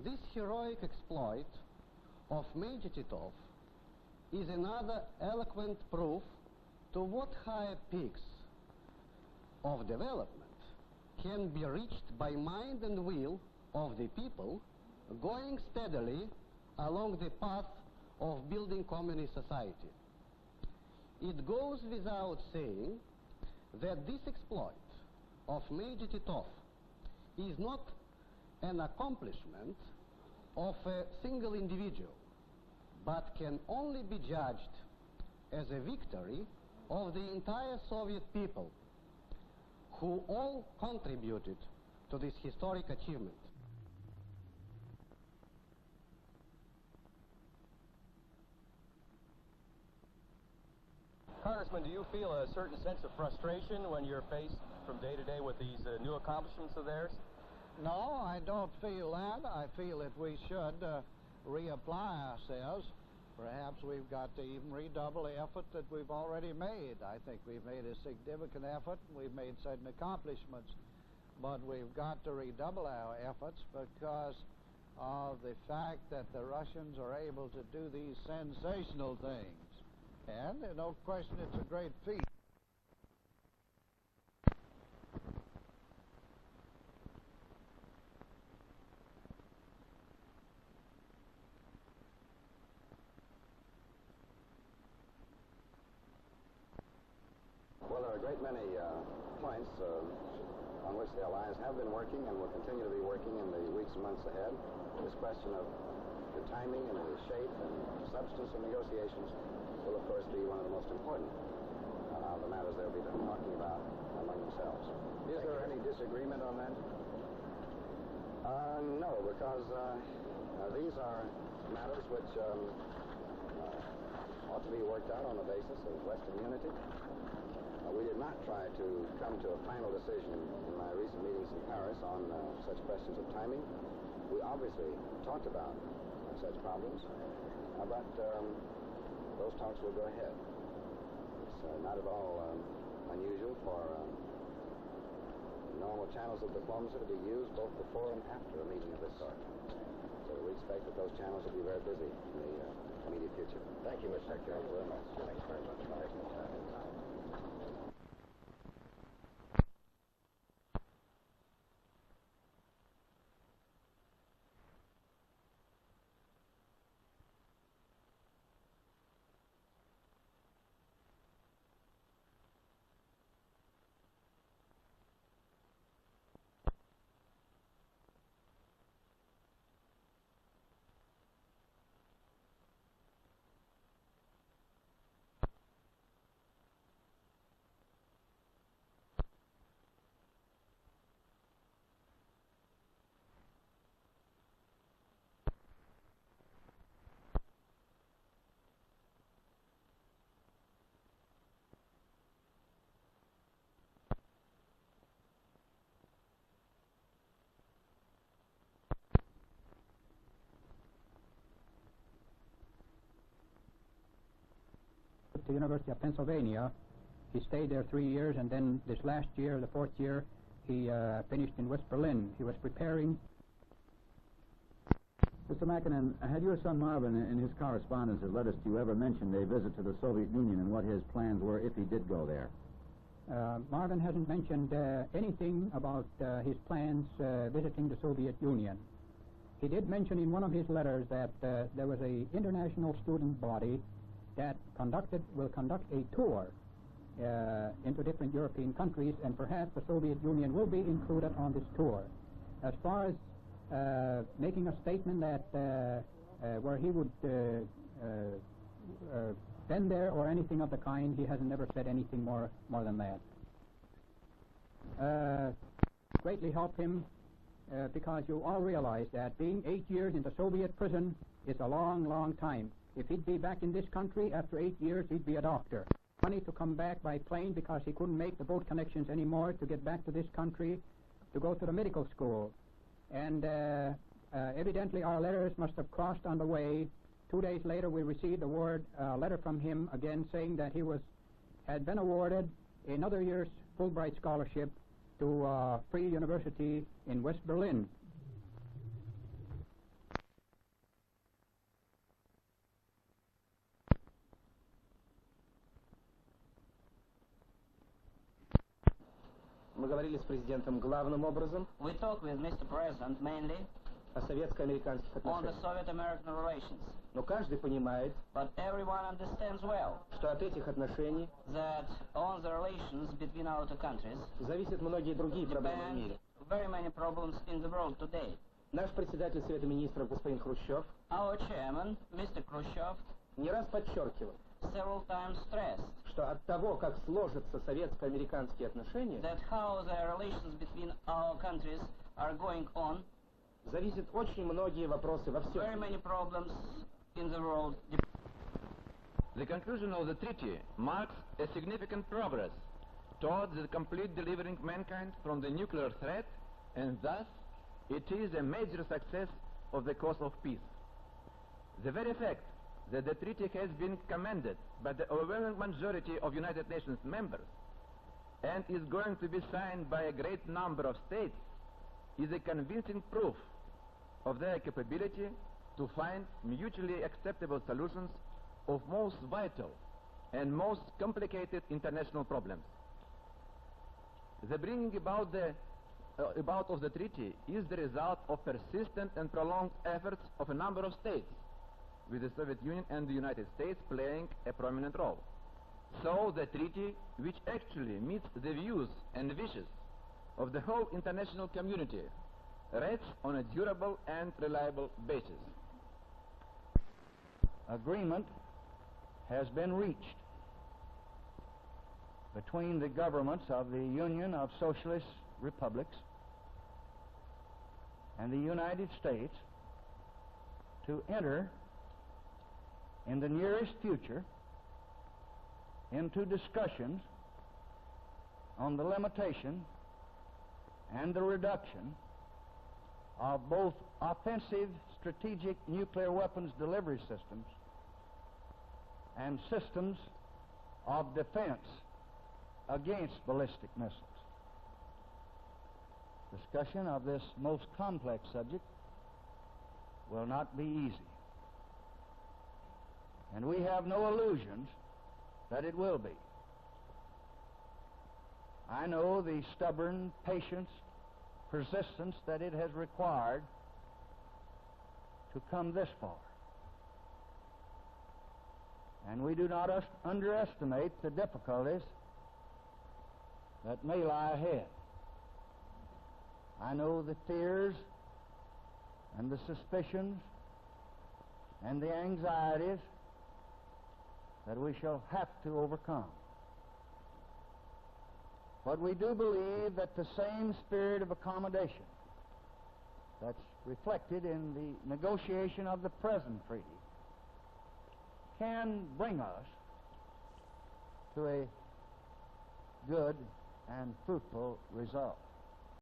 This heroic exploit of Major Titov is another eloquent proof to what higher peaks of development can be reached by mind and will of the people going steadily along the path of building communist society. It goes without saying that this exploit of Major Titov is not an accomplishment of a single individual, but can only be judged as a victory of the entire Soviet people, who all contributed to this historic achievement. Congressman, do you feel a certain sense of frustration when you're faced from day to day with these new accomplishments of theirs? No, I don't feel that. I feel that we should reapply ourselves. Perhaps we've got to even redouble the effort that we've already made. I think we've made a significant effort, and we've made certain accomplishments. But we've got to redouble our efforts because of the fact that the Russians are able to do these sensational things. And there's no question it's a great feat. Well, there are a great many points on which the Allies have been working and will continue to be working in the weeks and months ahead. This question of the timing and the shape and substance of negotiations will, of course, be one of the most important of the matters they'll be talking about among themselves. Is there any disagreement on that? No, because these are matters which ought to be worked out on the basis of Western unity. We did not try to come to a final decision in my recent meetings in Paris on such questions of timing. We obviously talked about such problems, but those talks will go ahead. It's not at all unusual for normal channels of diplomacy to be used both before and after a meeting of this sort. So we expect that those channels will be very busy in the immediate future. Thank you, Mr. Secretary. Thank you very much. Thanks very much. The University of Pennsylvania. He stayed there 3 years, and then this last year, the 4th year, he finished in West Berlin. He was preparing. Mr. Mackinnon, had your son Marvin, in his correspondence with letters to you, ever mentioned a visit to the Soviet Union and what his plans were if he did go there? Marvin hasn't mentioned anything about his plans visiting the Soviet Union. He did mention in one of his letters that there was an international student body that will conduct a tour into different European countries, and perhaps the Soviet Union will be included on this tour. As far as making a statement that where he would been there or anything of the kind, he has never said anything more than that. Greatly helped him because you all realize that being 8 years in the Soviet prison is a long, long time. If he'd be back in this country after 8 years, he'd be a doctor. Money to come back by plane because he couldn't make the boat connections anymore to get back to this country to go to the medical school. And evidently our letters must have crossed on the way. 2 days later, we received a letter from him again saying that he had been awarded another year's Fulbright scholarship to Free University in West Berlin. Мы говорили с президентом главным образом We talked with Mr. President mainly о советско-американских on the отношениях. Soviet-American relations. Но каждый понимает, But everyone understands well что от этих отношений that on the relations between our two countries зависят многие другие проблемы в depend мире. very many problems in the world today. Наш председатель Совета Министров господин Хрущев Our chairman, Mr. Khrushchev, не раз подчеркивал, several times stressed что от того, как сложатся советско-американские отношения, that how the relations between our countries are going on, зависят очень многие вопросы во всем very мире. many problems in the world. The conclusion of the treaty marks a significant progress towards the complete delivering mankind from the nuclear threat, and thus it is a major success of the cause of peace. The very fact that the treaty has been commended by the overwhelming majority of United Nations members and is going to be signed by a great number of states is a convincing proof of their capability to find mutually acceptable solutions of most vital and most complicated international problems. The bringing about of the treaty is the result of persistent and prolonged efforts of a number of states, with the Soviet Union and the United States playing a prominent role. So the treaty, which actually meets the views and wishes of the whole international community, rests on a durable and reliable basis. Agreement has been reached between the governments of the Union of Socialist Republics and the United States to enter in the nearest future into discussions on the limitation and the reduction of both offensive strategic nuclear weapons delivery systems and systems of defense against ballistic missiles. Discussion of this most complex subject will not be easy, and we have no illusions that it will be. I know the stubborn patience, persistence that it has required to come this far. And we do not underestimate the difficulties that may lie ahead. I know the fears and the suspicions and the anxieties that we shall have to overcome. But we do believe that the same spirit of accommodation that's reflected in the negotiation of the present treaty can bring us to a good and fruitful result.